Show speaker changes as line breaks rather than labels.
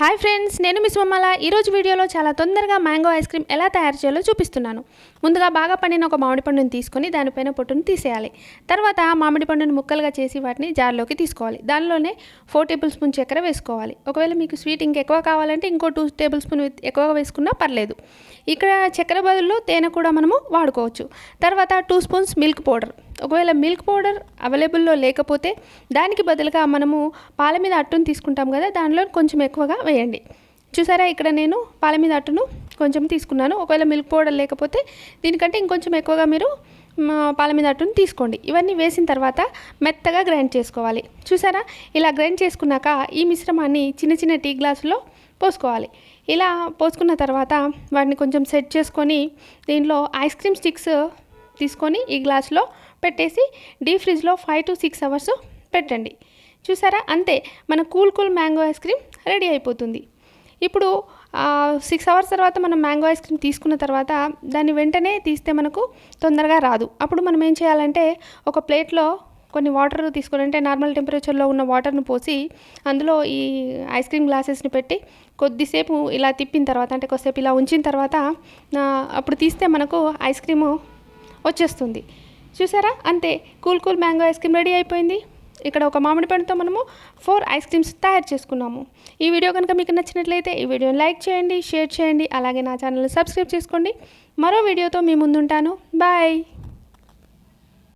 Hi friends, నేను miss మమ్మల. ఈరోజు వీడియోలో చాలా తొందరగా మ్యాంగో ఐస్ క్రీమ్ ఎలా తయారు చేయాలో చూపిస్తున్నాను. ముందుగా బాగా పండిన ఒక మామిడి పండుని తీసుకొని దానిపైన పొట్టును తీసేయాలి. తర్వాత మామిడి పండుని ముక్కలుగా చేసి వాటిని జార్లోకి తీసుకోవాలి. దానిలోనే 4 టేబుల్ స్పూన్ చక్కెర వేసుకోవాలి. ఒకవేళ మీకు స్వీట్ ఇంకెక్కువ కావాలంటే ఇంకో 2 టేబుల్ స్పూన్ ఎక్కువగా వేసుకున్నా పర్లేదు. ఇక్కడ చక్కెర బదులు తేనె కూడా మనము వాడుకోవచ్చు. తర్వాత 2 స్పూన్స్ మిల్క్ పౌడర్. ఒకవేళ మిల్క్ పౌడర్ అవైలబుల్లో లేకపోతే దానికి బదులుగా మనము పాల మీద అట్టును తీసుకుంటాం కదా, దానిలో కొంచెం ఎక్కువగా వేయండి. చూసారా, ఇక్కడ నేను పాల మీద అట్టును కొంచెం తీసుకున్నాను. ఒకవేళ మిల్క్ పౌడర్ లేకపోతే దీనికంటే ఇంకొంచెం ఎక్కువగా మీరు పాల మీద అట్టును తీసుకోండి. ఇవన్నీ వేసిన తర్వాత మెత్తగా గ్రైండ్ చేసుకోవాలి. చూసారా, ఇలా గ్రైండ్ చేసుకున్నాక ఈ మిశ్రమాన్ని చిన్న చిన్న టీ గ్లాసులో పోసుకోవాలి. ఇలా పోసుకున్న తర్వాత వాటిని కొంచెం సెట్ చేసుకొని దీనిలో ఐస్ క్రీమ్ స్టిక్స్ తీసుకొని ఈ గ్లాసులో పెట్టేసి డీప్ ఫ్రిడ్జ్లో 5 to 6 అవర్స్ పెట్టండి. చూసారా, అంతే, మన cool mango ice cream ready అయిపోతుంది. ఇప్పుడు 6 అవర్స్ తర్వాత మనం మ్యాంగో ఐస్ క్రీమ్ తీసుకున్న తర్వాత దాన్ని వెంటనే తీస్తే మనకు తొందరగా రాదు. అప్పుడు మనం ఏం చేయాలంటే ఒక ప్లేట్లో కొన్ని వాటర్ తీసుకొని, అంటే నార్మల్ టెంపరేచర్లో ఉన్న వాటర్ను పోసి అందులో ఈ ఐస్ క్రీమ్ గ్లాసెస్ని పెట్టి కొద్దిసేపు ఇలా తిప్పిన తర్వాత, అంటే కొద్దిసేపు ఇలా ఉంచిన తర్వాత అప్పుడు తీస్తే మనకు ఐస్ క్రీము వచ్చేస్తుంది. చూసారా, అంతే, cool mango ice cream ready అయిపోయింది. ఇక్కడ ఒక మామిడి పండుతో మనము 4 ఐస్ క్రీమ్స్ తయారు చేసుకున్నాము. ఈ వీడియో కనుక మీకు నచ్చినట్లయితే ఈ వీడియోని లైక్ చేయండి, షేర్ చేయండి, అలాగే నా ఛానల్ని సబ్స్క్రైబ్ చేసుకోండి. మరో వీడియోతో మీ ముందుంటాను. బాయ్.